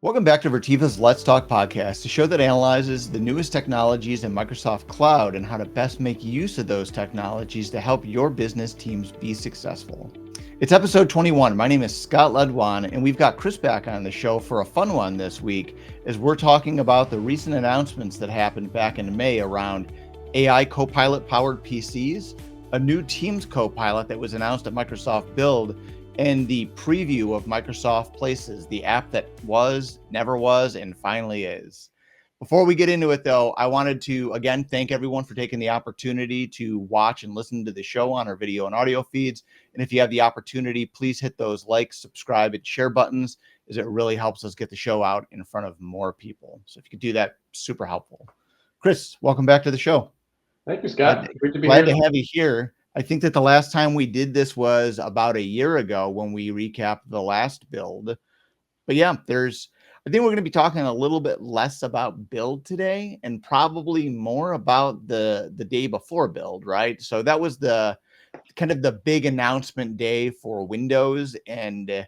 Welcome back to Virteva's Let's Talk podcast, a show that analyzes the newest technologies in Microsoft Cloud and how to best make use of those technologies to help your business teams be successful. It's episode 21. My name is Scott Ledwan, and we've got Chris back on the show for a fun one this week as we're talking about the recent announcements that happened back in May around AI Copilot powered PCs, a new Teams Copilot that was announced at Microsoft Build, and the preview of Microsoft Places, the app that was, never was, and finally is. Before we get into it, though, I wanted to, again, thank everyone for taking the opportunity to watch and listen to the show on our video and audio feeds. And if you have the opportunity, please hit those like, subscribe, and share buttons, as it really helps us get the show out in front of more people. So if you could do that, super helpful. Chris, welcome back to the show. Thank you, Scott. Great to be here. Glad to have you here. I think that the last time we did this was about a year ago when we recapped the last build. But yeah, I think we're going to be talking a little bit less about build today and probably more about the day before build, right? So that was the kind of the big announcement day for Windows. And I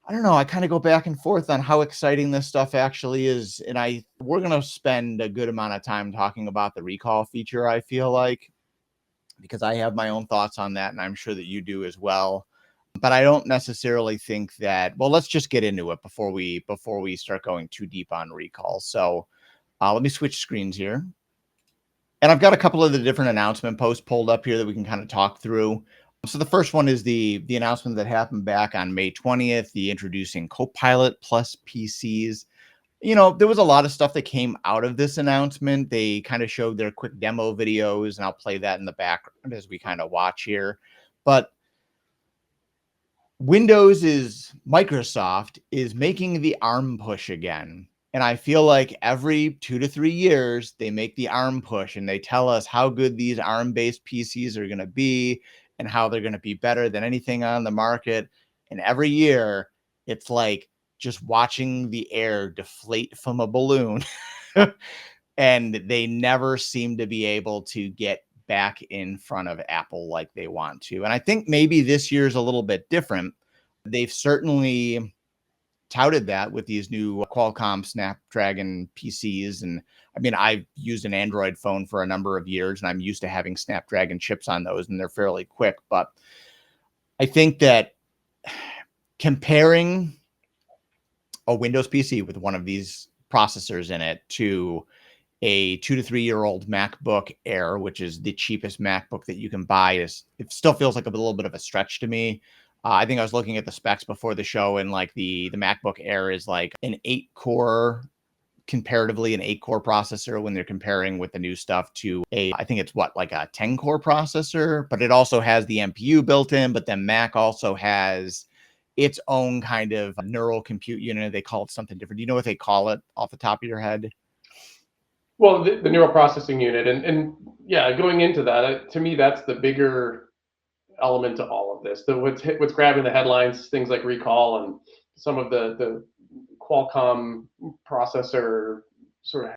don't know, I kind of go back and forth on how exciting this stuff actually is. And we're going to spend a good amount of time talking about the recall feature, I feel like, because I have my own thoughts on that, and I'm sure that you do as well. But I don't necessarily think that, well, let's just get into it before we start going too deep on recall. So let me switch screens here. And I've got a couple of the different announcement posts pulled up here that we can kind of talk through. So the first one is the announcement that happened back on May 20th, the introducing Copilot PCs. You know, there was a lot of stuff that came out of this announcement. They kind of showed their quick demo videos, and I'll play that in the background as we kind of watch here. But Microsoft is making the ARM push again. And I feel like every 2 to 3 years, they make the ARM push and they tell us how good these ARM-based PCs are going to be and how they're going to be better than anything on the market. And every year, it's like just watching the air deflate from a balloon. And they never seem to be able to get back in front of Apple like they want to. And I think maybe this year's a little bit different. They've certainly touted that with these new Qualcomm Snapdragon PCs. And I mean, I've used an Android phone for a number of years, and I'm used to having Snapdragon chips on those, and they're fairly quick. But I think that comparing a Windows PC with one of these processors in it to a 2 to 3 year old MacBook Air, which is the cheapest MacBook that you can buy, it still feels like a little bit of a stretch to me. I think I was looking at the specs before the show, and like the MacBook Air is like an 8-core, comparatively an 8-core processor when they're comparing with the new stuff to I think it's like a 10-core processor, but it also has the NPU built in. But then Mac also has its own kind of neural compute unit. They call it something different. Do you know what they call it off the top of your head? Well, the neural processing unit, and yeah, going into that, to me, that's the bigger element to all of this. What's grabbing the headlines, things like recall and some of the Qualcomm processor sort of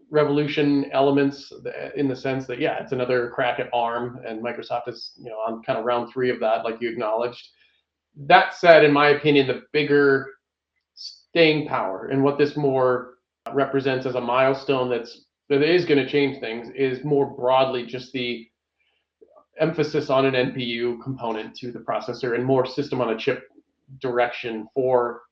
revolution elements, in the sense that, yeah, it's another crack at ARM, and Microsoft is, on kind of round 3 of that, like you acknowledged. That said, in my opinion, the bigger staying power and what this more represents as a milestone that is going to change things is more broadly just the emphasis on an NPU component to the processor and more system on a chip direction for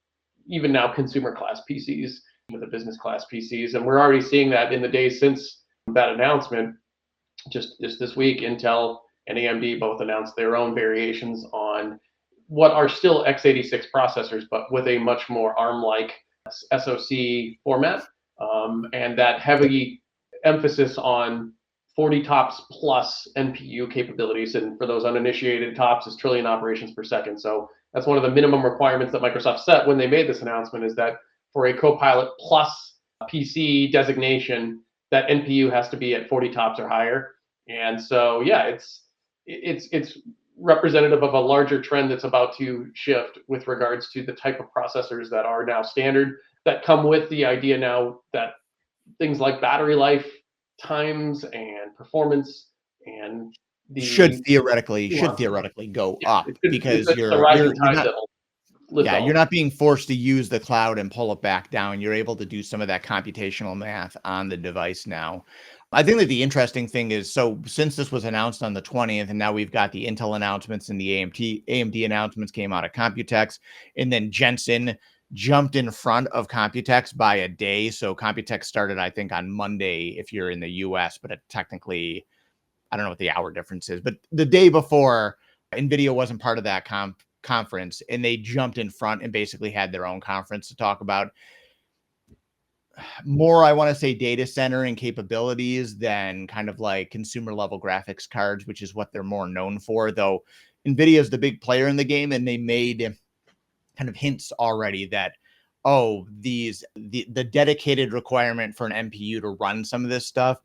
even now consumer class PCs with the business class PCs. And we're already seeing that in the days since that announcement. Just this week, Intel and AMD both announced their own variations on what are still x86 processors, but with a much more ARM-like SoC format, and that heavy emphasis on 40 TOPS plus NPU capabilities. And for those uninitiated, TOPS is trillion operations per second. So that's one of the minimum requirements that Microsoft set when they made this announcement, is that for a Copilot Plus PC designation, that NPU has to be at 40 TOPS or higher. And so, yeah, it's representative of a larger trend that's about to shift with regards to the type of processors that are now standard, that come with the idea now that things like battery life times and performance and should theoretically go up, because you're not, list Yeah, all. you're not being forced to use the cloud and pull it back down. You're able to do some of that computational math on the device now. I think that the interesting thing is, so since this was announced on the 20th, and now we've got the Intel announcements and the AMD announcements came out of Computex, and then Jensen jumped in front of Computex by a day. So Computex started, I think, on Monday if you're in the US, but it technically, I don't know what the hour difference is, but the day before, NVIDIA wasn't part of that conference, and they jumped in front and basically had their own conference to talk about more, I want to say, data center and capabilities than kind of like consumer level graphics cards, which is what they're more known for. Though NVIDIA is the big player in the game, and they made kind of hints already that, oh, the dedicated requirement for an NPU to run some of this stuff,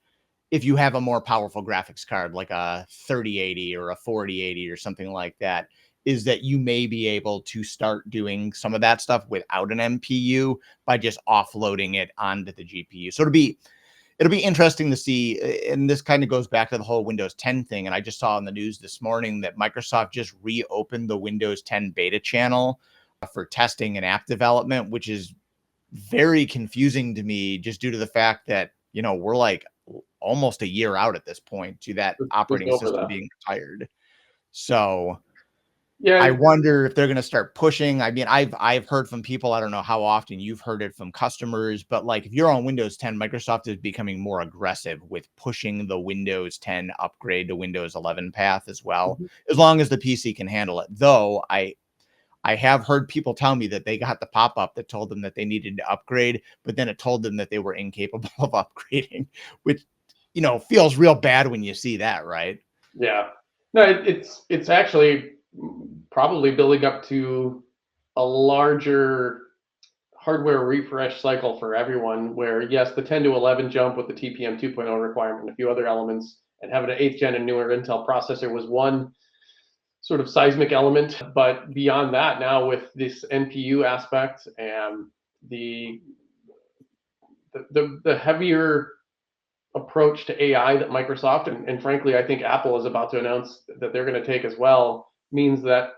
if you have a more powerful graphics card like a 3080 or a 4080 or something like that, is that you may be able to start doing some of that stuff without an NPU by just offloading it onto the GPU. So it'll be interesting to see. And this kind of goes back to the whole Windows 10 thing. And I just saw in the news this morning that Microsoft just reopened the Windows 10 beta channel for testing and app development, which is very confusing to me just due to the fact that, we're like almost a year out at this point to that Just operating over system that. being retired. So I Yeah, wonder if they're going to start pushing. I mean, I've heard from people, I don't know how often you've heard it from customers, but like if you're on Windows 10, Microsoft is becoming more aggressive with pushing the Windows 10 upgrade to Windows 11 path as well, mhm. as long as the PC can handle it. Though I have heard people tell me that they got the pop-up that told them that they needed to upgrade, but then it told them that they were incapable of upgrading, which, feels real bad when you see that, right? Yeah. No, it's actually probably building up to a larger hardware refresh cycle for everyone. Where yes, the 10 to 11 jump with the TPM 2.0 requirement and a few other elements, and having an eighth gen and newer Intel processor was one sort of seismic element. But beyond that, now with this NPU aspect and the the heavier approach to AI that Microsoft and frankly, I think Apple is about to announce that they're going to take as well, means that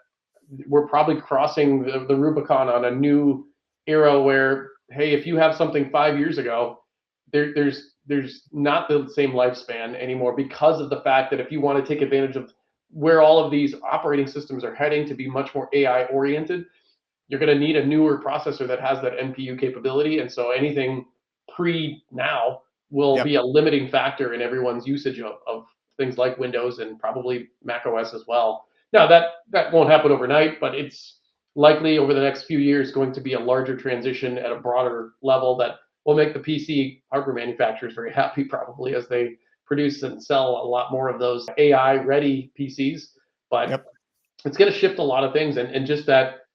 we're probably crossing the Rubicon on a new era where, hey, if you have something 5 years ago, there's not the same lifespan anymore because of the fact that if you want to take advantage of where all of these operating systems are heading to be much more AI oriented, you're going to need a newer processor that has that NPU capability. And so anything pre now will Yep. be a limiting factor in everyone's usage of things like Windows and probably Mac OS as well. Now that won't happen overnight, but it's likely over the next few years going to be a larger transition at a broader level that will make the PC hardware manufacturers very happy probably as they produce and sell a lot more of those AI ready PCs. But Yep. it's going to shift a lot of things and just that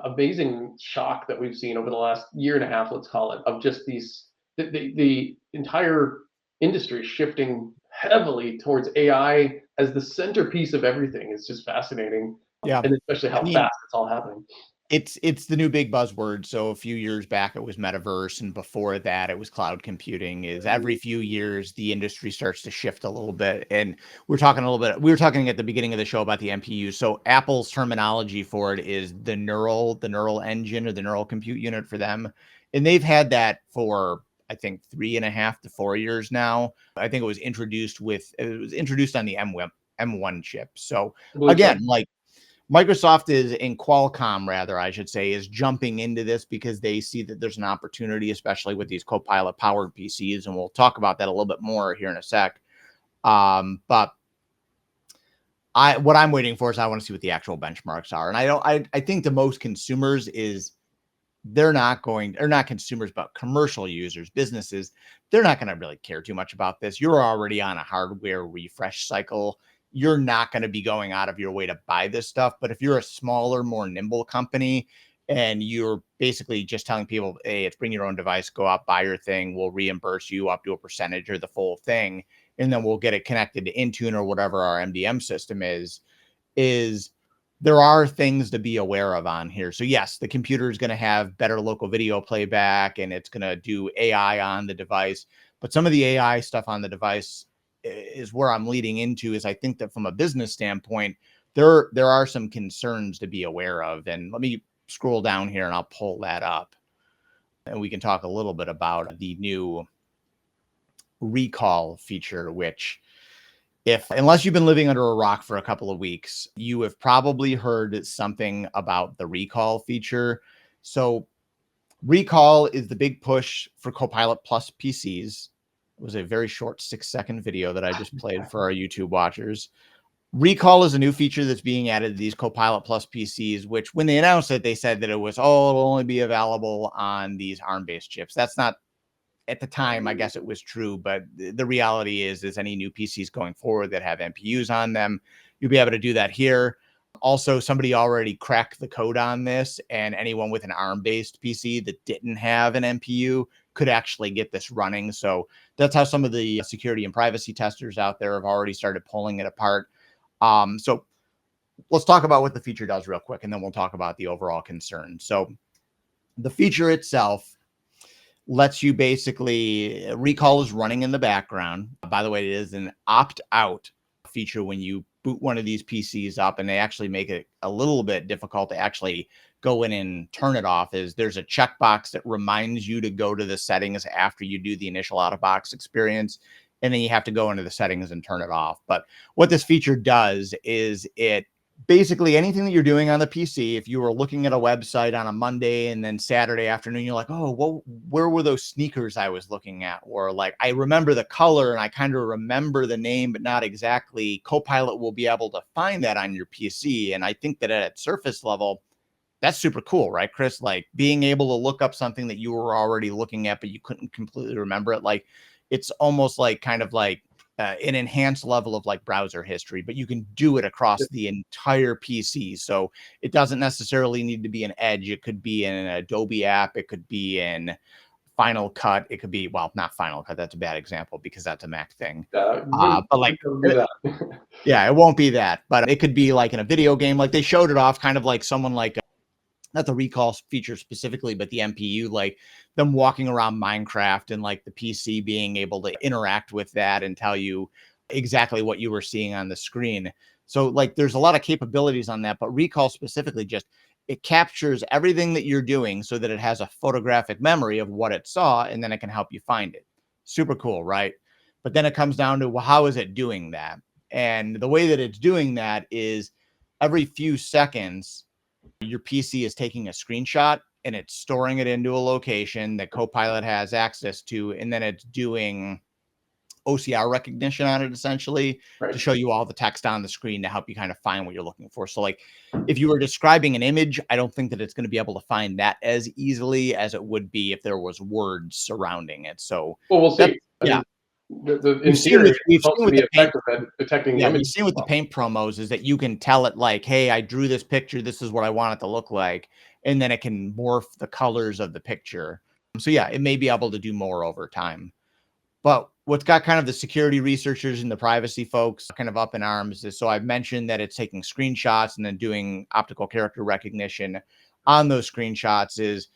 amazing shock that we've seen over the last year and a half, let's call it, of just the entire industry shifting heavily towards AI as the centerpiece of everything is just fascinating, Yeah. and especially I how mean, fast it's all happening. it's the new big buzzword. So a few years back it was metaverse, and before that it was cloud computing. Is every few years the industry starts to shift a little bit. And we were talking at the beginning of the show about the MPU. So Apple's terminology for it is the neural engine, or the neural compute unit for them. And they've had that for, I think, 3.5 to 4 years now. I think it was introduced on the M1 chip. So I believe so. again, like, Microsoft is, in Qualcomm, rather, I should say, is jumping into this because they see that there's an opportunity, especially with these Copilot powered PCs. And we'll talk about that a little bit more here in a sec. But what I'm waiting for is I want to see what the actual benchmarks are. And I think the most consumers is they're not consumers, but commercial users, businesses, they're not going to really care too much about this. You're already on a hardware refresh cycle. You're not going to be going out of your way to buy this stuff. But if you're a smaller, more nimble company and you're basically just telling people, hey, it's bring your own device, go out, buy your thing, we'll reimburse you up to a percentage or the full thing, and then we'll get it connected to Intune or whatever our MDM system is there are things to be aware of on here. So yes, the computer is going to have better local video playback and it's going to do AI on the device. But some of the AI stuff on the device is where I'm leading into. Is I think that from a business standpoint, there are some concerns to be aware of. And let me scroll down here and I'll pull that up. And we can talk a little bit about the new recall feature, which unless you've been living under a rock for a couple of weeks, you have probably heard something about the recall feature. So recall is the big push for Copilot Plus PCs. It was a very short 6-second video that I just played for our YouTube watchers. Recall is a new feature that's being added to these Copilot Plus PCs, which when they announced it, they said that it was, it'll only be available on these ARM-based chips. That's not, at the time, I guess it was true, but the reality is any new PCs going forward that have NPUs on them, you'll be able to do that here. Also, somebody already cracked the code on this, and anyone with an ARM-based PC that didn't have an NPU could actually get this running. So that's how some of the security and privacy testers out there have already started pulling it apart. So let's talk about what the feature does real quick, and then we'll talk about the overall concern. So the feature itself lets you basically, recall is running in the background. By the way, it is an opt-out feature when you boot one of these PCs up, and they actually make it a little bit difficult to actually go in and turn it off. Is there's a checkbox that reminds you to go to the settings after you do the initial out-of-box experience, and then you have to go into the settings and turn it off. But what this feature does is it basically, anything that you're doing on the PC, if you were looking at a website on a Monday and then Saturday afternoon, you're like, oh, well, where were those sneakers I was looking at? Or like, I remember the color and I kind of remember the name, but not exactly. Copilot will be able to find that on your PC. And I think that at surface level, that's super cool, right, Chris? Like being able to look up something that you were already looking at, but you couldn't completely remember it. Like it's almost like kind of like an enhanced level of like browser history, but you can do it across the entire PC. So it doesn't necessarily need to be an Edge. It could be in an Adobe app. It could be in Final Cut. It could be, well, not Final Cut. That's a bad example because that's a Mac thing. But like, yeah, it won't be that, but it could be like in a video game. Like they showed it off kind of like someone like, not the recall feature specifically, but the NPU, like them walking around Minecraft and like the PC being able to interact with that and tell you exactly what you were seeing on the screen. So like there's a lot of capabilities on that, but recall specifically just it captures everything that you're doing so that it has a photographic memory of what it saw, and then it can help you find it. Super cool, right? But then it comes down to, well, how is it doing that? And the way that it's doing that is every few seconds, your PC is taking a screenshot and it's storing it into a location that Copilot has access to, and then it's doing OCR recognition on it essentially to show you all the text on the screen to help you kind of find what you're looking for. So like if you were describing an image, I don't think that it's going to be able to find that as easily as it would be if there was words surrounding it. So well, we'll see. Yeah. In theory, it's supposed to be effective at detecting the image. You've seen with the paint promos is that you can tell it like, hey, I drew this picture. This is what I want it to look like. And then it can morph the colors of the picture. So yeah, it may be able to do more over time. But what's got kind of the security researchers and the privacy folks kind of up in arms is, so I've mentioned that it's taking screenshots and then doing optical character recognition on those screenshots.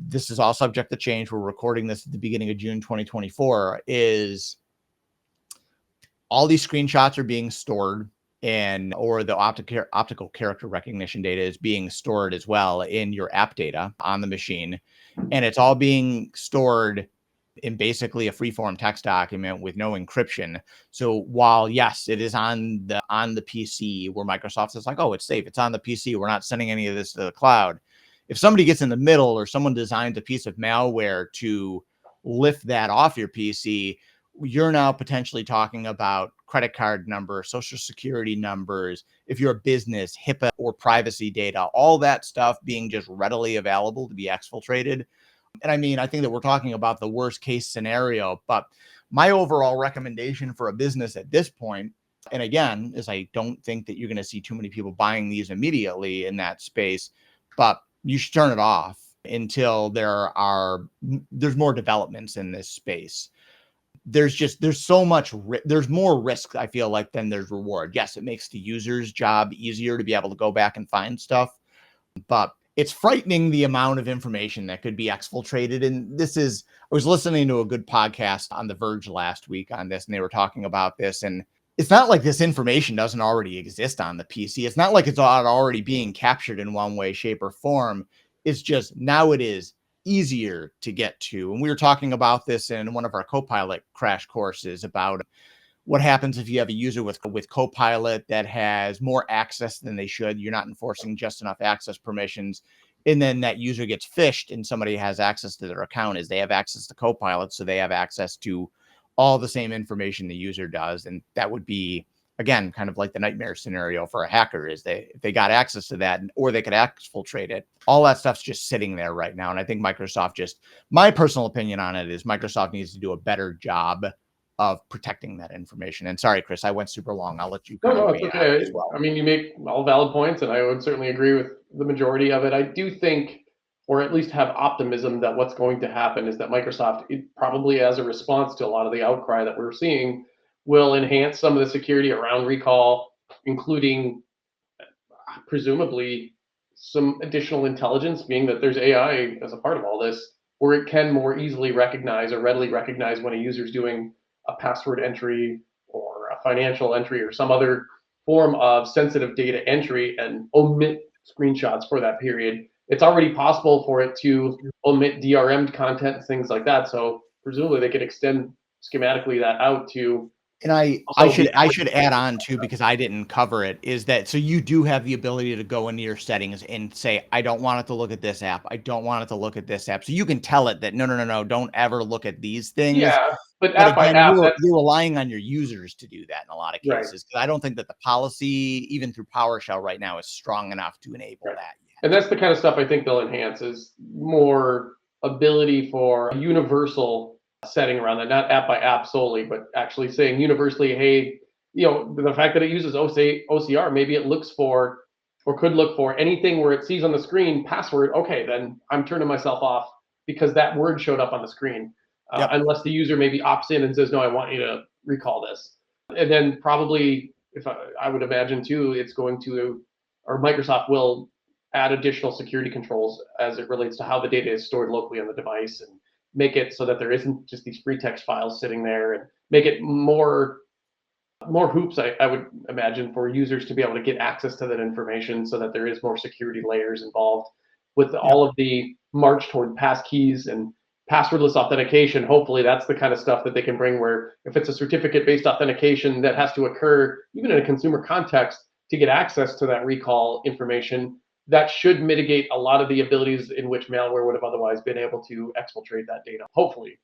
This is all subject to change. We're recording this at the beginning of June 2024. Is all these screenshots are being stored, or the optical character recognition data is being stored as well in your app data on the machine. And it's all being stored in basically a freeform text document with no encryption. So while yes, it is on the PC where Microsoft is like, oh, it's safe. It's on the PC. We're not sending any of this to the cloud. If somebody gets in the middle or someone designs a piece of malware to lift that off your PC, you're now potentially talking about credit card numbers, social security numbers, if you're a business, HIPAA or privacy data, all that stuff being just readily available to be exfiltrated. And I mean, I think that we're talking about the worst case scenario, but my overall recommendation for a business at this point, and again, is I don't think that you're going to see too many people buying these immediately in that space, but you should turn it off until there's more developments in this space. There's so much, there's more risk, I feel like, than there's reward. Yes, it makes the user's job easier to be able to go back and find stuff, but it's frightening the amount of information that could be exfiltrated. And I was listening to a good podcast on The Verge last week on this, and they were talking about this. And it's not like this information doesn't already exist on the PC. It's not like it's already being captured in one way, shape, or form. It's just now it is easier to get to. And we were talking about this in one of our Copilot crash courses about what happens if you have a user with Copilot that has more access than they should. You're not enforcing just enough access permissions. And then that user gets phished and somebody has access to their account is they have access to Copilot. So they have access to all the same information the user does. And that would be, again, kind of like the nightmare scenario for a hacker is if they got access to that or they could exfiltrate it. All that stuff's just sitting there right now. And I think Microsoft my personal opinion on it is Microsoft needs to do a better job of protecting that information. And sorry, Chris, I went super long. I'll let you No, kind of no, it's weigh in on it as okay. well. I mean, you make all valid points, and I would certainly agree with the majority of it. I do think, or at least have optimism, that what's going to happen is that Microsoft, probably as a response to a lot of the outcry that we're seeing, will enhance some of the security around recall, including presumably some additional intelligence, being that there's AI as a part of all this, where it can more easily recognize or readily recognize when a user's doing a password entry or a financial entry or some other form of sensitive data entry and omit screenshots for that period. It's already possible for it to omit DRM'd content, things like that. So presumably they could extend schematically that out to And also be I should add on too, because I didn't cover it, is that so you do have the ability to go into your settings and say, I don't want it to look at this app. I don't want it to look at this app. So you can tell it that no, don't ever look at these things. yeah, but But app by again, app, that's you're relying on your users to do that in a lot of right. cases. Because I don't think that the policy, even through PowerShell right now, is strong enough to enable Right. that And yet. that's the kind of stuff I think they'll enhance is more ability for a universal setting around that, not app by app solely, but actually saying universally, hey, the fact that it uses OCR, maybe it looks for or could look for anything where it sees on the screen password. Okay, then I'm turning myself off because that word showed up on the screen. Yep. Unless the user maybe opts in and says, no, I want you to recall this. And then probably, if I would imagine too, it's going to, or Microsoft will add additional security controls as it relates to how the data is stored locally on the device and make it so that there isn't just these free text files sitting there and make it more hoops, I would imagine, for users to be able to get access to that information so that there is more security layers involved with Yep. all of the march toward pass keys and passwordless authentication. Hopefully that's the kind of stuff that they can bring where if it's a certificate based authentication that has to occur even in a consumer context to get access to that recall information, that should mitigate a lot of the abilities in which malware would have otherwise been able to exfiltrate that data. Hopefully.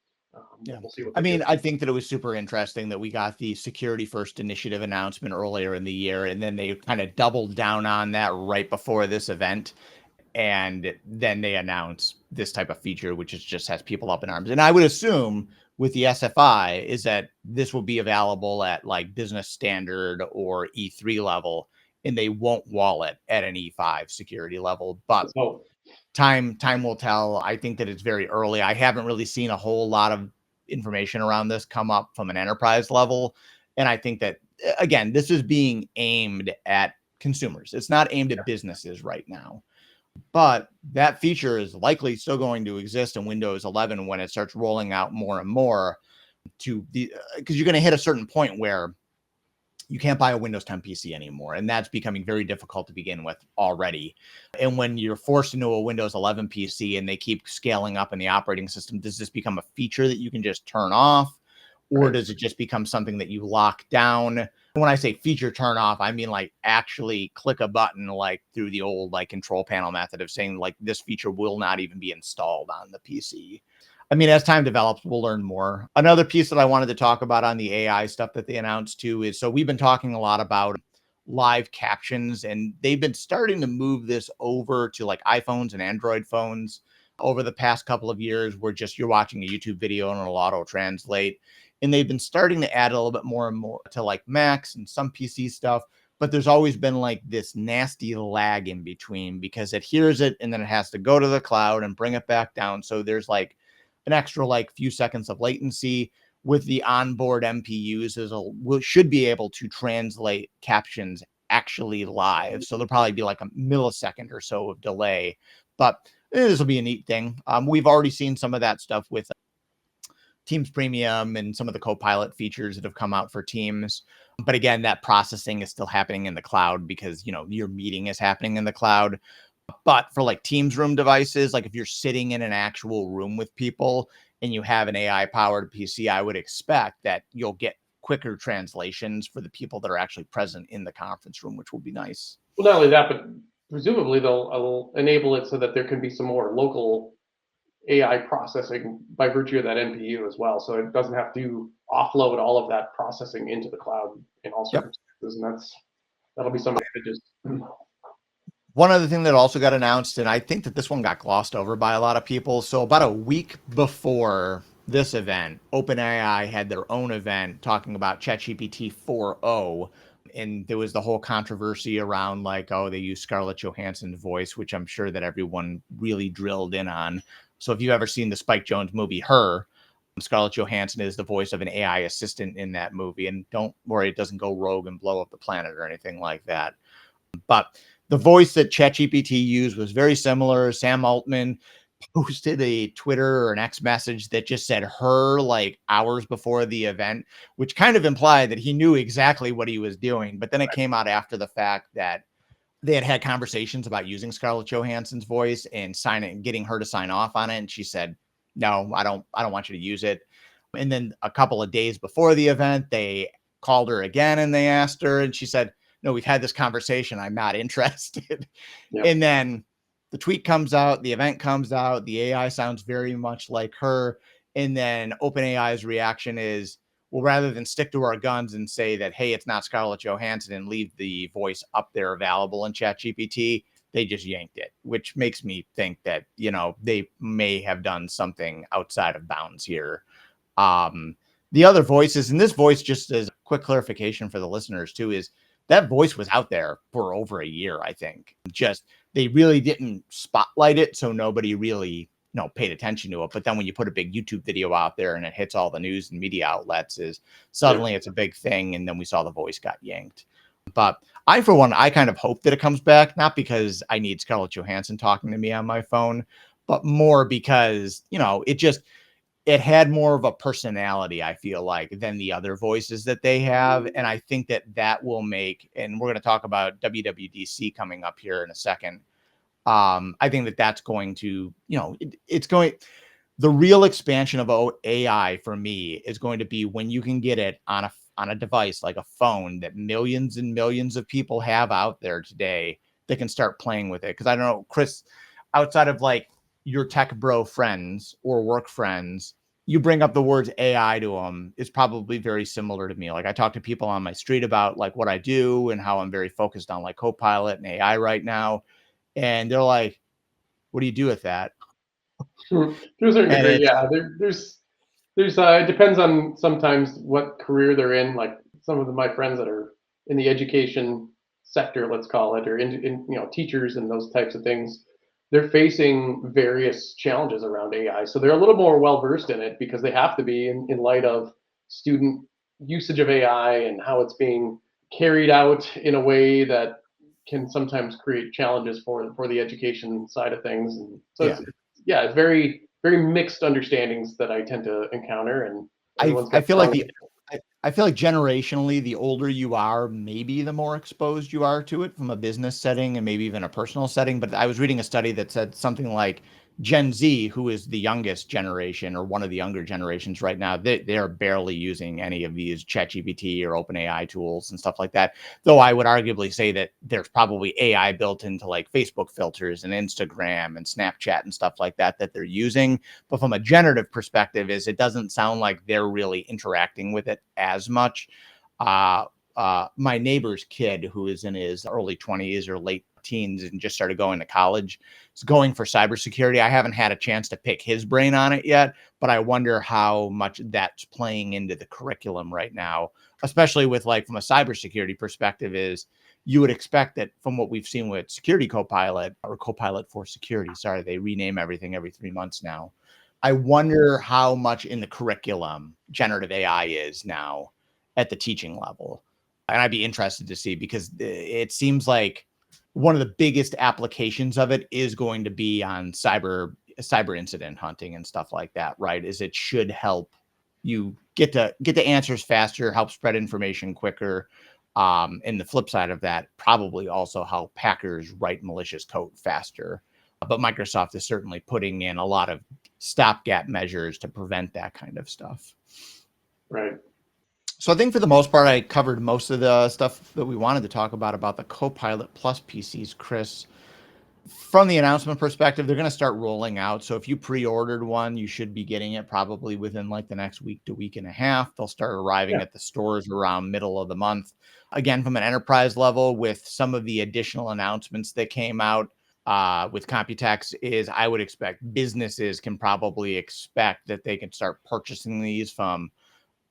Yeah. We'll see what I they do. mean, I think that it was super interesting that we got the Security First initiative announcement earlier in the year, and then they kind of doubled down on that right before this event. And then they announce this type of feature, which is just has people up in arms. And I would assume with the SFI is that this will be available at like business standard or E3 level, and they won't wall it at an E5 security level. But Let's hope. time will tell. I think that it's very early. I haven't really seen a whole lot of information around this come up from an enterprise level. And I think that again, this is being aimed at consumers. It's not aimed at businesses right now. But that feature is likely still going to exist in Windows 11 when it starts rolling out more and more to the because you're going to hit a certain point where you can't buy a Windows 10 PC anymore. And that's becoming very difficult to begin with already. And when you're forced into a Windows 11 PC and they keep scaling up in the operating system, does this become a feature that you can just turn off? Or Right. does it just become something that you lock down? When I say feature turn off, I mean like actually click a button like through the old like control panel method of saying like this feature will not even be installed on the PC. I mean, as time develops, we'll learn more. Another piece that I wanted to talk about on the AI stuff that they announced too is so we've been talking a lot about live captions, and they've been starting to move this over to like iPhones and Android phones over the past couple of years, where just you're watching a YouTube video and it'll auto translate. And they've been starting to add a little bit more and more to like Macs and some PC stuff. But there's always been like this nasty lag in between because it hears it and then it has to go to the cloud and bring it back down. So there's like an extra like few seconds of latency with the onboard MPUs should be able to translate captions actually live. So there'll probably be like a millisecond or so of delay, but this will be a neat thing. We've already seen some of that stuff with Teams Premium and some of the Copilot features that have come out for Teams. But again, that processing is still happening in the cloud because, your meeting is happening in the cloud. But for like Teams room devices, like if you're sitting in an actual room with people and you have an AI powered PC, I would expect that you'll get quicker translations for the people that are actually present in the conference room, which will be nice. Well, not only that, but presumably they'll enable it so that there can be some more local AI processing by virtue of that NPU as well. So it doesn't have to offload all of that processing into the cloud in all Yep. circumstances. And that'll be some advantages. One other thing that also got announced, and I think that this one got glossed over by a lot of people. So about a week before this event, OpenAI had their own event talking about ChatGPT 4.0. And there was the whole controversy around like, oh, they use Scarlett Johansson's voice, which I'm sure that everyone really drilled in on. So if you've ever seen the Spike Jonze movie, Her, Scarlett Johansson is the voice of an AI assistant in that movie. And don't worry, it doesn't go rogue and blow up the planet or anything like that. But the voice that ChatGPT used was very similar. Sam Altman posted a Twitter or an X message that just said her like hours before the event, which kind of implied that he knew exactly what he was doing. But then it came out after the fact that they had conversations about using Scarlett Johansson's voice and getting her to sign off on it. And she said, no, I don't want you to use it. And then a couple of days before the event, they called her again and they asked her, and she said, no, we've had this conversation. I'm not interested. Yeah. And then the tweet comes out, the event comes out, the AI sounds very much like her. And then OpenAI's reaction is, well, rather than stick to our guns and say that, hey, it's not Scarlett Johansson and leave the voice up there available in ChatGPT, they just yanked it, which makes me think that, they may have done something outside of bounds here. The other voices, and this voice, just as a quick clarification for the listeners too, is that voice was out there for over a year, I think. Just they really didn't spotlight it, so nobody really paid attention to it. But then when you put a big YouTube video out there and it hits all the news and media outlets, is suddenly it's a big thing. And then we saw the voice got yanked. But for one, I kind of hope that it comes back, not because I need Scarlett Johansson talking to me on my phone, but more because, it had more of a personality, I feel like, than the other voices that they have. And I think that will make, and we're going to talk about WWDC coming up here in a second. I think that's going to, it's going, the real expansion of AI for me is going to be when you can get it on a device like a phone that millions and millions of people have out there today that can start playing with it. Because I don't know, Chris, outside of like your tech bro friends or work friends, you bring up the words AI to them is probably very similar to me. Like I talk to people on my street about like what I do and how I'm very focused on like Copilot and AI right now. And they're like, what do you do with that? To a certain And degree, it's, yeah. There's it depends on sometimes what career they're in. Like some of my friends that are in the education sector, let's call it, or in teachers and those types of things, they're facing various challenges around AI. So they're a little more well versed in it because they have to be in light of student usage of AI and how it's being carried out in a way that can sometimes create challenges for the education side of things. And so yeah. it's very very mixed understandings that I tend to encounter, and I everyone's I got feel like strong. I feel like generationally, the older you are, maybe the more exposed you are to it from a business setting and maybe even a personal setting. But I was reading a study that said something like Gen Z, who is the youngest generation or one of the younger generations right now, they're barely using any of these ChatGPT or OpenAI tools and stuff like that. Though I would arguably say that there's probably AI built into like Facebook filters and Instagram and Snapchat and stuff like that they're using. But from a generative perspective, it doesn't sound like they're really interacting with it as much. My neighbor's kid, who is in his early 20s or late teens and just started going to college, is going for cybersecurity. I haven't had a chance to pick his brain on it yet, but I wonder how much that's playing into the curriculum right now, especially with like from a cybersecurity perspective is you would expect that from what we've seen with Security Copilot or Copilot for Security. Sorry, they rename everything every 3 months now. I wonder how much in the curriculum generative AI is now at the teaching level. And I'd be interested to see because it seems like one of the biggest applications of it is going to be on cyber incident hunting and stuff like that, right? Is it should help you get the answers faster, help spread information quicker. And the flip side of that, probably also help hackers write malicious code faster. But Microsoft is certainly putting in a lot of stopgap measures to prevent that kind of stuff. Right. So I think for the most part, I covered most of the stuff that we wanted to talk about the Copilot Plus PCs, Chris. From the announcement perspective, they're going to start rolling out. So if you pre-ordered one, you should be getting it probably within like the next week to week and a half. They'll start arriving at the stores around middle of the month. Again, from an enterprise level, with some of the additional announcements that came out with Computex, is I would expect businesses can probably expect that they can start purchasing these from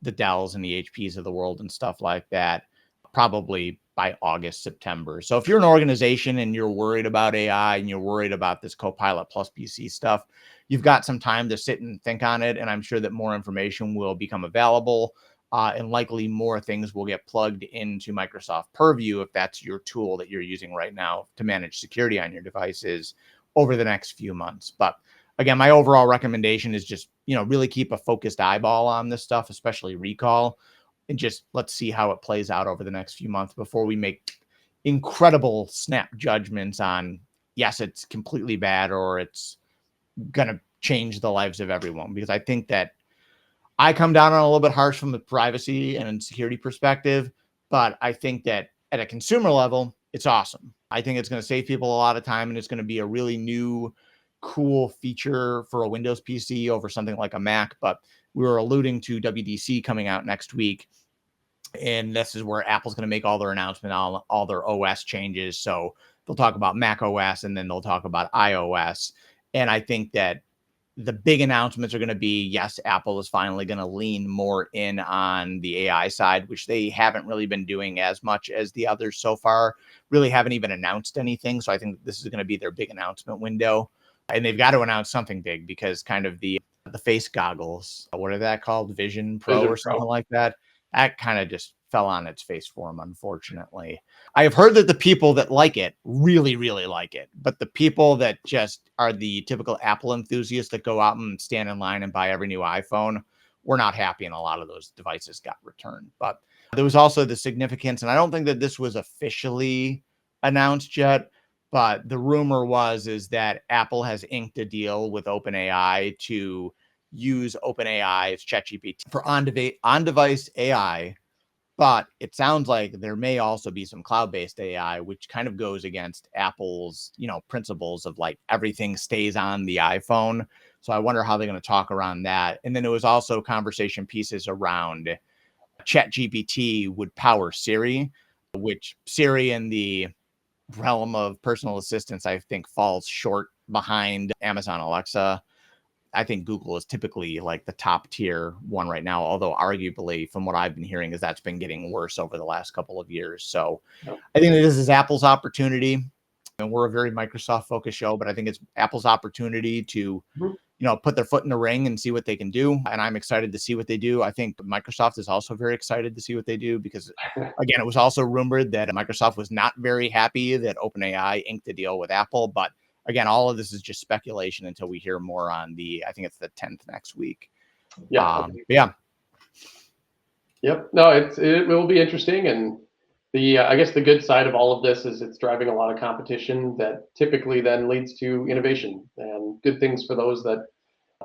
the Dells and the HPs of the world and stuff like that, probably by August, September. So if you're an organization and you're worried about AI and you're worried about this Copilot Plus PC stuff, you've got some time to sit and think on it. And I'm sure that more information will become available. And likely more things will get plugged into Microsoft Purview if that's your tool that you're using right now to manage security on your devices over the next few months. But again, my overall recommendation is just, really keep a focused eyeball on this stuff, especially recall, and just let's see how it plays out over the next few months before we make incredible snap judgments on, yes, it's completely bad or it's going to change the lives of everyone. Because I think that I come down on a little bit harsh from the privacy and security perspective, but I think that at a consumer level, it's awesome. I think it's going to save people a lot of time, and it's going to be a really new, cool feature for a Windows PC over something like a Mac. But we were alluding to WWDC coming out next week, and this is where Apple's going to make all their announcement on all their OS changes. So they'll talk about Mac OS, and then they'll talk about iOS. And I think that the big announcements are going to be, yes, Apple is finally going to lean more in on the AI side, which they haven't really been doing as much as the others so far, really haven't even announced anything. So I think this is going to be their big announcement window. And they've got to announce something big because kind of the face goggles, what are that called? Vision Pro or something like that. That kind of just fell on its face for them, unfortunately. I have heard that the people that like it really, really like it. But the people that just are the typical Apple enthusiasts that go out and stand in line and buy every new iPhone were not happy, and a lot of those devices got returned. But there was also the significance, and I don't think that this was officially announced yet, but the rumor is that Apple has inked a deal with OpenAI to use OpenAI's ChatGPT for on-device AI. But it sounds like there may also be some cloud-based AI, which kind of goes against Apple's, principles of like everything stays on the iPhone. So I wonder how they're going to talk around that. And then there was also conversation pieces around ChatGPT would power Siri, which Siri in the realm of personal assistance, I think, falls short behind Amazon Alexa. I think Google is typically like the top tier one right now, although arguably from what I've been hearing is that's been getting worse over the last couple of years. So I think that this is Apple's opportunity, and we're a very Microsoft focused show, but I think it's Apple's opportunity to, put their foot in the ring and see what they can do. And I'm excited to see what they do. I think Microsoft is also very excited to see what they do because, again, it was also rumored that Microsoft was not very happy that OpenAI inked a deal with Apple, but again, all of this is just speculation until we hear more on I think it's the 10th next week. Yeah. Yeah. Yep. No, it will be interesting. And I guess the good side of all of this is it's driving a lot of competition that typically then leads to innovation and good things for those that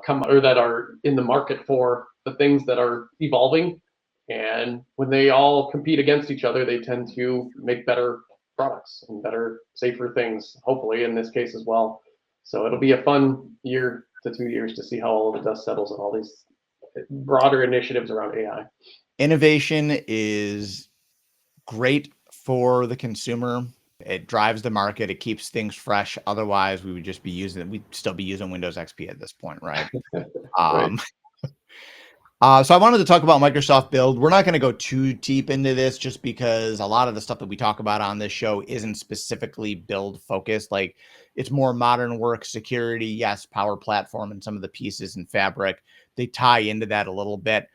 come or that are in the market for the things that are evolving. And when they all compete against each other, they tend to make better products and better, safer things, hopefully in this case as well. So it'll be a fun year to 2 years to see how all the dust settles on all these broader initiatives around AI. Innovation is great for the consumer. It drives the market. It keeps things fresh. Otherwise, we'd still be using Windows XP at this point, right? Right. So I wanted to talk about Microsoft Build. We're not going to go too deep into this just because a lot of the stuff that we talk about on this show isn't specifically build focused. Like it's more modern work, security, yes, Power Platform, and some of the pieces in Fabric. They tie into that a little bit.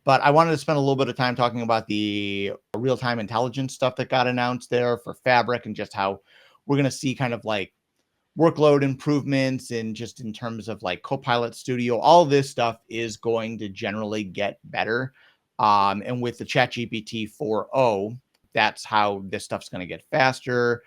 But I wanted to spend a little bit of time talking about the real-time intelligence stuff that got announced there for Fabric and just how we're going to see kind of like workload improvements and just in terms of like Copilot Studio, all this stuff is going to generally get better. And with the ChatGPT 4.0, that's how this stuff's going to get faster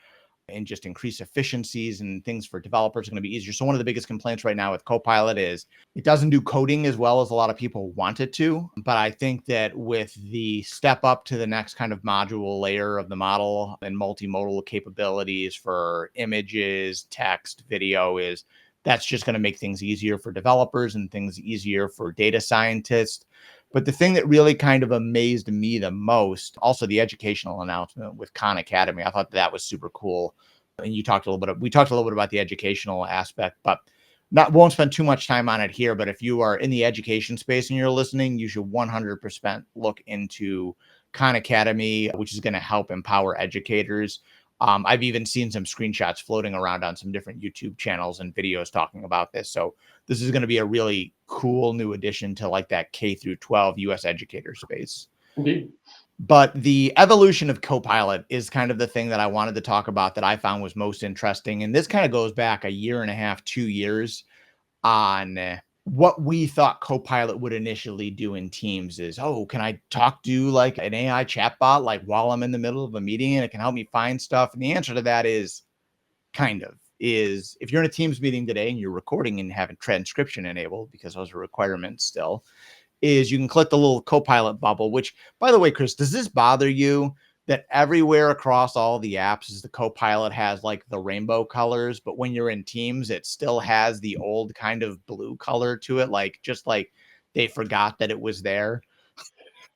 and just increase efficiencies, and things for developers are going to be easier. So one of the biggest complaints right now with Copilot is it doesn't do coding as well as a lot of people want it to. But I think that with the step up to the next kind of module layer of the model and multimodal capabilities for images, text, video, is that's just going to make things easier for developers and things easier for data scientists. But the thing that really kind of amazed me the most, also the educational announcement with Khan Academy, I thought that was super cool. And we talked a little bit about the educational aspect, but won't spend too much time on it here. But if you are in the education space and you're listening, you should 100% look into Khan Academy, which is going to help empower educators. I've even seen some screenshots floating around on some different YouTube channels and videos talking about this. So this is going to be a really cool new addition to like that K through 12 US educator space. Indeed. But the evolution of Copilot is kind of the thing that I wanted to talk about that I found was most interesting. And this kind of goes back a year and a half, 2 years on what we thought Copilot would initially do in Teams is, oh, can I talk to like an AI chatbot like while I'm in the middle of a meeting and it can help me find stuff? And the answer to that is kind of is if you're in a Teams meeting today and you're recording and having transcription enabled, because those are requirements still, is you can click the little Copilot bubble, which, by the way, Chris, does this bother you that everywhere across all the apps is the Copilot has like the rainbow colors, but when you're in Teams, it still has the old kind of blue color to it, like just like they forgot that it was there?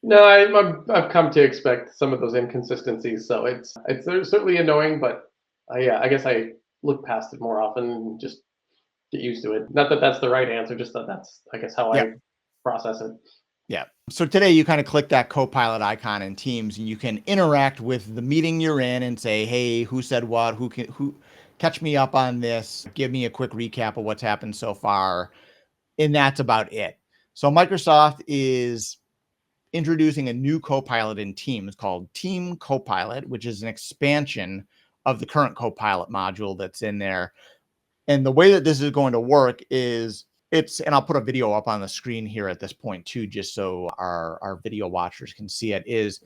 No, I've come to expect some of those inconsistencies, so it's they're certainly annoying, but yeah, I guess I look past it more often and just get used to it. Not that that's the right answer, just that that's, I guess, how Yeah. I process it. Yeah. So today you kind of click that Copilot icon in Teams and you can interact with the meeting you're in and say, hey, who said what? Who catch me up on this? Give me a quick recap of what's happened so far. And that's about it. So Microsoft is introducing a new Copilot in Teams called Team Copilot, which is an expansion of the current Copilot module that's in there. And the way that this is going to work is and I'll put a video up on the screen here at this point too, just so our video watchers can see it, is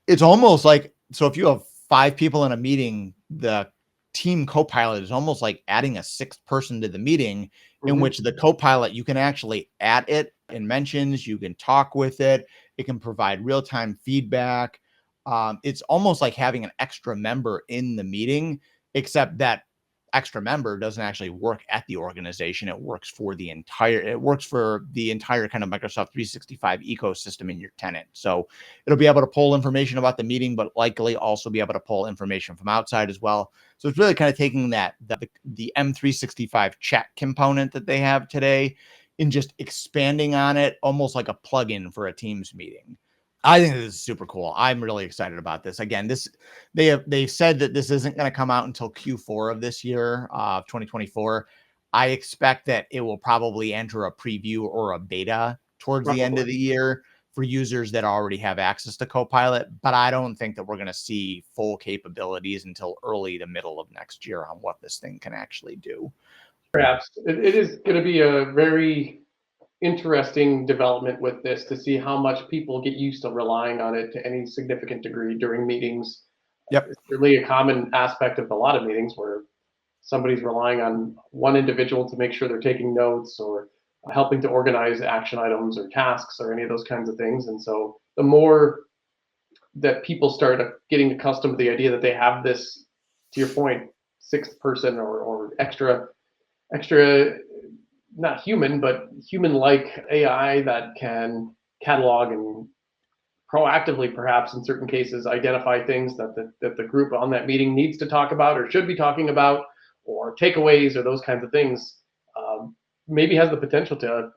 it's almost like, so if you have 5 people in a meeting, the Team Copilot is almost like adding a 6th person to the meeting, in Hmm. which the Copilot, you can actually add it in mentions, you can talk with it, it can provide real-time feedback. It's almost like having an extra member in the meeting, except that extra member doesn't actually work at the organization. It works for the entire kind of Microsoft 365 ecosystem in your tenant. So it'll be able to pull information about the meeting, but likely also be able to pull information from outside as well. So it's really kind of taking the M365 chat component that they have today and just expanding on it almost like a plugin for a Teams meeting. I think this is super cool. I'm really excited about this. Again, they said that this isn't going to come out until Q4 of this year, 2024. I expect that it will probably enter a preview or a beta towards the end of Probably. the year for users that already have access to Copilot, but I don't think that we're going to see full capabilities until early to middle of next year on what this thing can actually do. Perhaps it is going to be a very interesting development with this to see how much people get used to relying on it to any significant degree during meetings. Yep. It's certainly a common aspect of a lot of meetings where somebody's relying on one individual to make sure they're taking notes or helping to organize action items or tasks or any of those kinds of things. And so the more that people start getting accustomed to the idea that they have this, to your point, 6th person or extra not human, but human-like AI that can catalog and proactively, perhaps in certain cases, identify things that the group on that meeting needs to talk about or should be talking about, or takeaways or those kinds of things, maybe has the potential to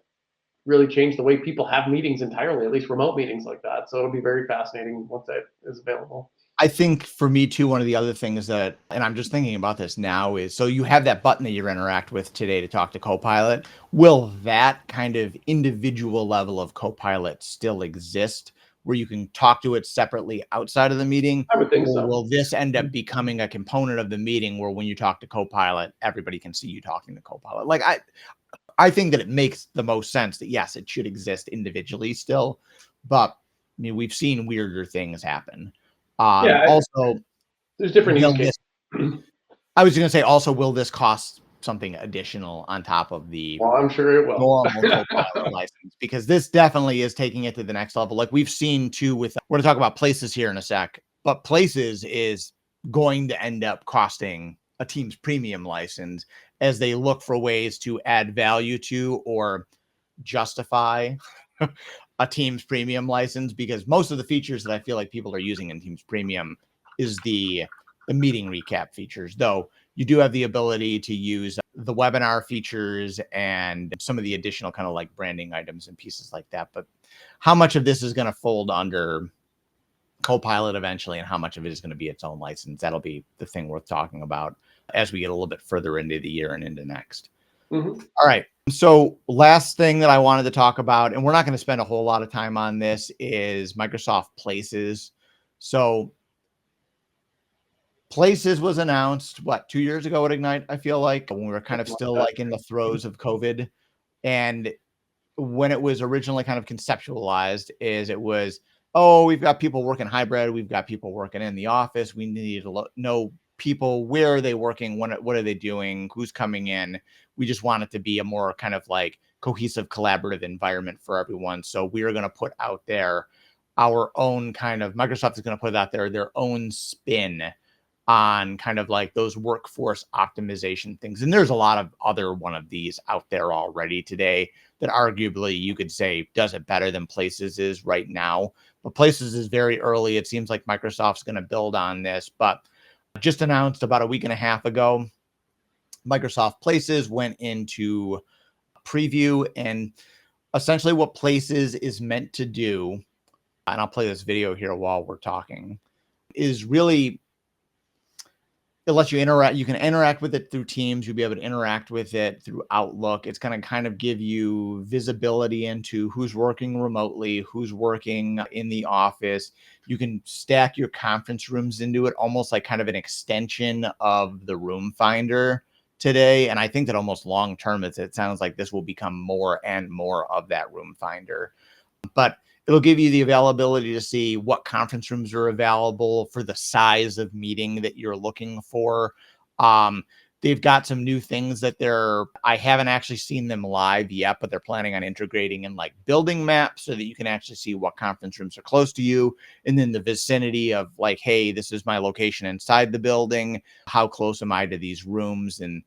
really change the way people have meetings entirely, at least remote meetings like that. So it'll be very fascinating once that is available. I think for me too, one of the other things that, and I'm just thinking about this now, is so you have that button that you interact with today to talk to Copilot. Will that kind of individual level of Copilot still exist where you can talk to it separately outside of the meeting? I would think Or so. will this end up becoming a component of the meeting where when you talk to Copilot, everybody can see you talking to Copilot? Like I think that it makes the most sense that yes, it should exist individually still, but I mean we've seen weirder things happen. Yeah, Also, there's different use will cases. this I was gonna say also, will this cost something additional on top of the Well, I'm sure it will. normal Copilot license? Because this definitely is taking it to the next level. Like we've seen too with we're gonna talk about Places here in a sec, but Places is going to end up costing a Teams premium license as they look for ways to add value to or justify a Teams premium license, because most of the features that I feel like people are using in Teams premium is the meeting recap features, though you do have the ability to use the webinar features and some of the additional kind of like branding items and pieces like that. But how much of this is going to fold under Copilot eventually and how much of it is going to be its own license, that'll be the thing worth talking about as we get a little bit further into the year and into next. Mhm. All right. So last thing that I wanted to talk about, and we're not going to spend a whole lot of time on this, is Microsoft Places. So Places was announced, what, 2 years ago at Ignite, I feel like, when we were kind of Something like still that. like in the throes of COVID. And when it was originally kind of conceptualized, is it was, oh, we've got people working hybrid, we've got people working in the office, we need to know people, where are they working, what are they doing, who's coming in. We just want it to be a more kind of like cohesive, collaborative environment for everyone. So we're going to put out there our own kind of, Microsoft is going to put out there their own spin on kind of like those workforce optimization things. And there's a lot of other one of these out there already today that arguably you could say does it better than Places is right now. But Places is very early. It seems like Microsoft's going to build on this, but just announced about a week and a half ago, Microsoft Places went into preview. And essentially what Places is meant to do, and I'll play this video here while we're talking, is really, it lets you interact. You can interact with it through Teams. You'll be able to interact with it through Outlook. It's going to kind of give you visibility into who's working remotely, who's working in the office. You can stack your conference rooms into it, almost like kind of an extension of the room finder today. And I think that almost long term, it sounds like this will become more and more of that room finder. But it'll give you the availability to see what conference rooms are available for the size of meeting that you're looking for. They've got some new things that I haven't actually seen them live yet, but they're planning on integrating in like building maps so that you can actually see what conference rooms are close to you. And then the vicinity of like, hey, this is my location inside the building. How close am I to these rooms? And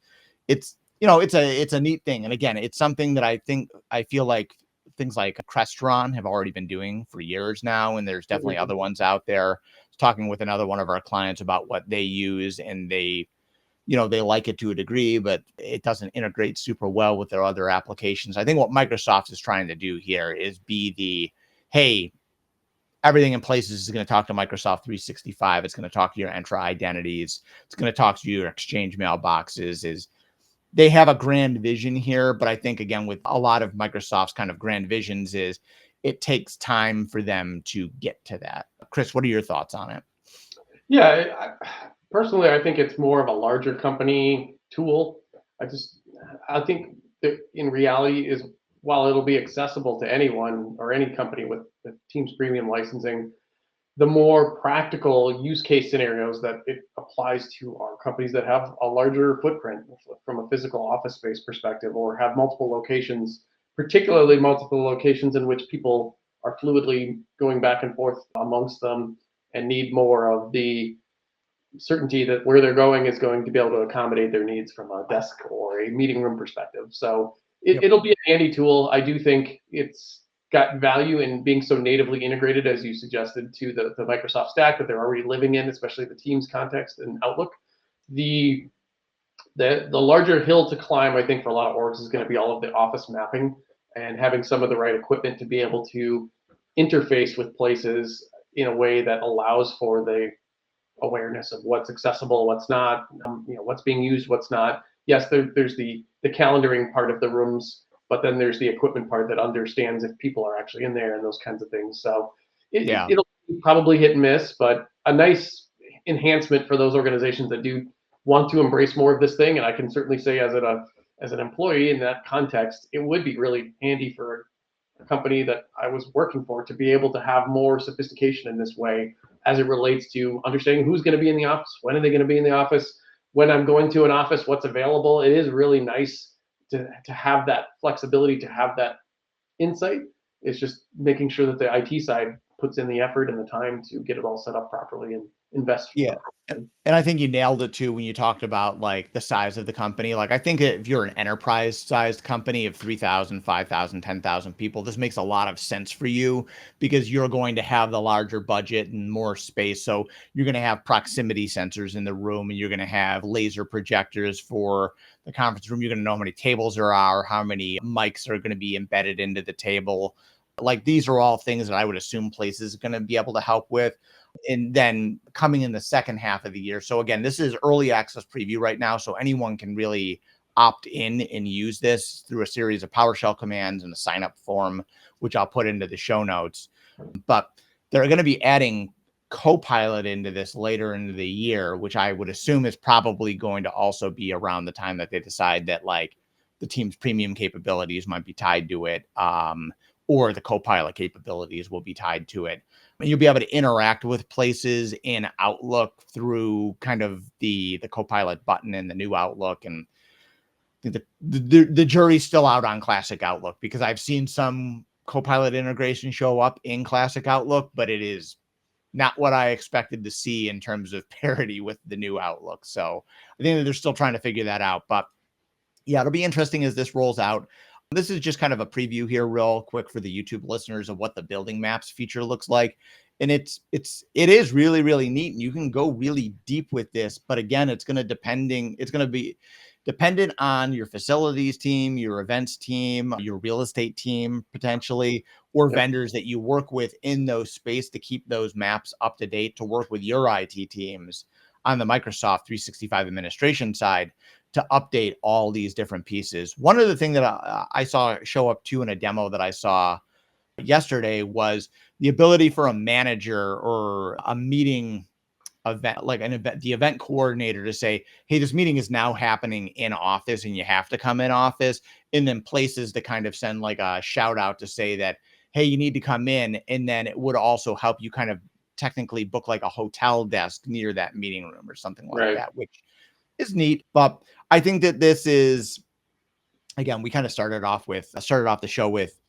it's, it's a neat thing. And again, it's something that I feel like things like Crestron have already been doing for years now. And there's definitely Mhm. other ones out there. Talking with another one of our clients about what they use, and they like it to a degree, but it doesn't integrate super well with their other applications. I think what Microsoft is trying to do here is be hey, everything in Places is going to talk to Microsoft 365. It's going to talk to your Entra identities. It's going to talk to your Exchange mailboxes. They have a grand vision here, but I think again, with a lot of Microsoft's kind of grand visions, is it takes time for them to get to that. Chris, what are your thoughts on it? Yeah, personally, I think it's more of a larger company tool. I think that in reality is while it'll be accessible to anyone or any company with Teams premium licensing, the more practical use case scenarios that it applies to are companies that have a larger footprint from a physical office space perspective, or have multiple locations, particularly multiple locations in which people are fluidly going back and forth amongst them and need more of the certainty that where they're going is going to be able to accommodate their needs from a desk or a meeting room perspective. So Yep. it'll be a handy tool. I do think it's got value in being so natively integrated, as you suggested, to the Microsoft stack that they're already living in, especially the Teams context and Outlook. The the larger hill to climb, I think, for a lot of orgs is going to be all of the office mapping and having some of the right equipment to be able to interface with Places in a way that allows for the awareness of what's accessible, what's not, what's being used, what's not. Yes, there's the calendaring part of the rooms, but then there's the equipment part that understands if people are actually in there and those kinds of things. So Yeah. It'll probably hit and miss, but a nice enhancement for those organizations that do want to embrace more of this thing. And I can certainly say, as an employee in that context, it would be really handy for a company that I was working for to be able to have more sophistication in this way as it relates to understanding who's going to be in the office, when are they going to be in the office, when I'm going to an office, what's available. It is really nice to have that flexibility, to have that insight. It's just making sure that the IT side puts in the effort and the time to get it all set up properly and invest Yeah. appropriately. And I think you nailed it too when you talked about like the size of the company. Like I think if you're an enterprise sized company of 3,000, 5,000, 10,000 people, this makes a lot of sense for you because you're going to have the larger budget and more space. So you're going to have proximity sensors in the room and you're going to have laser projectors for the conference room. You're going to know how many tables there are, how many mics are going to be embedded into the table. Like these are all things that I would assume places are going to be able to help with. And then coming in the second half of the year. So again, this is early access preview right now. So anyone can really opt in and use this through a series of PowerShell commands and a sign up form, which I'll put into the show notes. But they're going to be adding Copilot into this later into the year, which I would assume is probably going to also be around the time that they decide that like the team's premium capabilities might be tied to it, or the Copilot capabilities will be tied to it. And you'll be able to interact with places in Outlook through kind of the Copilot button in the new Outlook. And the jury's still out on classic Outlook because I've seen some Copilot integration show up in classic Outlook, but it is not what I expected to see in terms of parity with the new Outlook. So I think that they're still trying to figure that out. But yeah, it'll be interesting as this rolls out. This is just kind of a preview here real quick for the YouTube listeners of what the building maps feature looks like. And it is really, really neat. And you can go really deep with this. But again, it's going to be dependent on your facilities team, your events team, your real estate team, potentially, or Yep. vendors that you work with in those space to keep those maps up to date, to work with your IT teams on the Microsoft 365 administration side to update all these different pieces. One of the things that I saw show up too in a demo that I saw yesterday was the ability for a manager or a meeting event, like an event, the event coordinator to say, hey, this meeting is now happening in office and you have to come in office, and then places to kind of send like a shout out to say that, hey, you need to come in. And then it would also help you kind of technically book like a hotel desk near that meeting room or something like Right. that, which is neat. But I think that this is, again, we kind of started off the show with,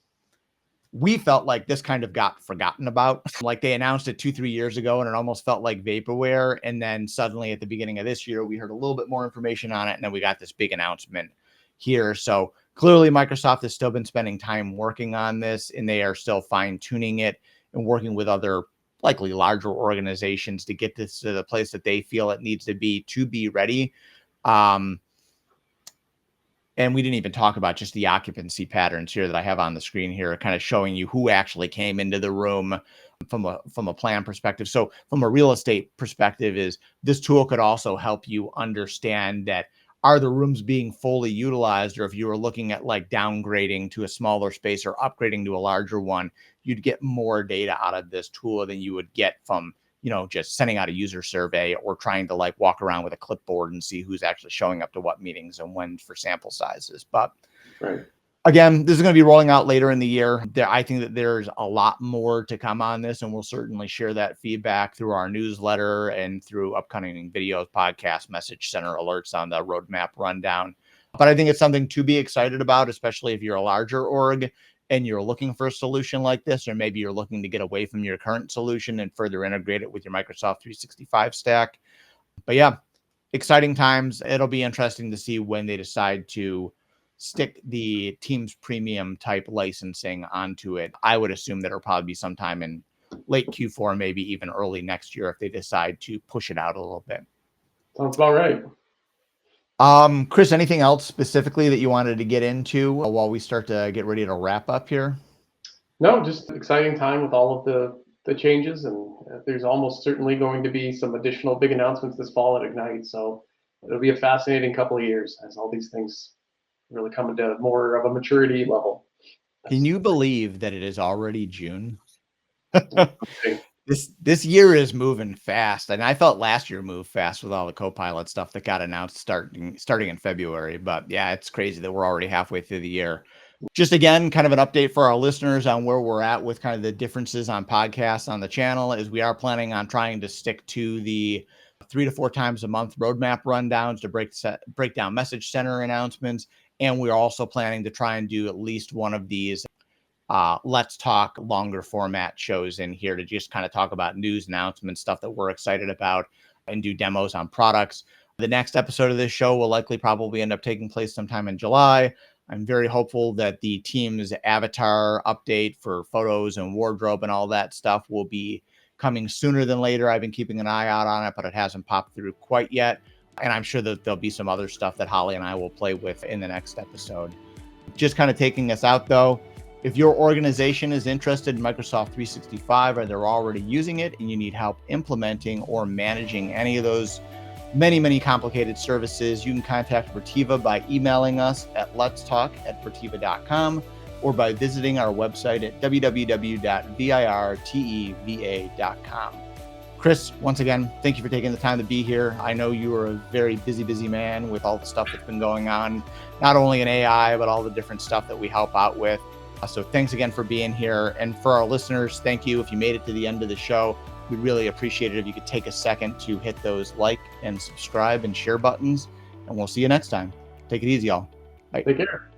we felt like this kind of got forgotten about. Like they announced it 2-3 years ago and it almost felt like vaporware. And then suddenly at the beginning of this year, we heard a little bit more information on it. And then we got this big announcement here. So clearly Microsoft has still been spending time working on this and they are still fine tuning it and working with other likely larger organizations to get this to the place that they feel it needs to be ready. And we didn't even talk about just the occupancy patterns here that I have on the screen here, kind of showing you who actually came into the room from a plan perspective. So from a real estate perspective, is this tool could also help you understand that are the rooms being fully utilized, or if you were looking at like downgrading to a smaller space or upgrading to a larger one, you'd get more data out of this tool than you would get from just sending out a user survey or trying to like walk around with a clipboard and see who's actually showing up to what meetings and when for sample sizes. But Right. again, this is going to be rolling out later in the year. I think that there's a lot more to come on this, and we'll certainly share that feedback through our newsletter and through upcoming videos, podcasts, message center alerts on the roadmap rundown. But I think it's something to be excited about, especially if you're a larger org and you're looking for a solution like this, or maybe you're looking to get away from your current solution and further integrate it with your Microsoft 365 stack. But yeah, exciting times. It'll be interesting to see when they decide to stick the Teams premium type licensing onto it. I would assume that it'll probably be sometime in late Q4, maybe even early next year if they decide to push it out a little bit. Sounds about right. Chris, anything else specifically that you wanted to get into while we start to get ready to wrap up here? No, just exciting time with all of the changes, and there's almost certainly going to be some additional big announcements this fall at Ignite. So it'll be a fascinating couple of years as all these things really come into more of a maturity level. Can you believe that it is already June? This year is moving fast, and I felt last year moved fast with all the Copilot stuff that got announced starting in February. But yeah, it's crazy that we're already halfway through the year. Just again, kind of an update for our listeners on where we're at with kind of the differences on podcasts on the channel is we are planning on trying to stick to the 3 to 4 times a month roadmap rundowns to break down message center announcements. And we're also planning to try and do at least one of these let's talk longer format shows in here to just kind of talk about news announcements, stuff that we're excited about, and do demos on products. The next episode of this show will likely probably end up taking place sometime in July. I'm very hopeful that the team's avatar update for photos and wardrobe and all that stuff will be coming sooner than later. I've been keeping an eye out on it, but it hasn't popped through quite yet. And I'm sure that there'll be some other stuff that Holly and I will play with in the next episode. Just kind of taking us out though, if your organization is interested in Microsoft 365 or they're already using it and you need help implementing or managing any of those many complicated services, you can contact Virteva by emailing us at letstalk@virteva.com or by visiting our website at www.virteva.com. Chris, once again, thank you for taking the time to be here. I know you are a very busy man with all the stuff that's been going on, not only in AI, but all the different stuff that we help out with. So thanks again for being here. And for our listeners, thank you. If you made it to the end of the show, we'd really appreciate it if you could take a second to hit those like and subscribe and share buttons. And we'll see you next time. Take it easy, y'all. Bye. Take care.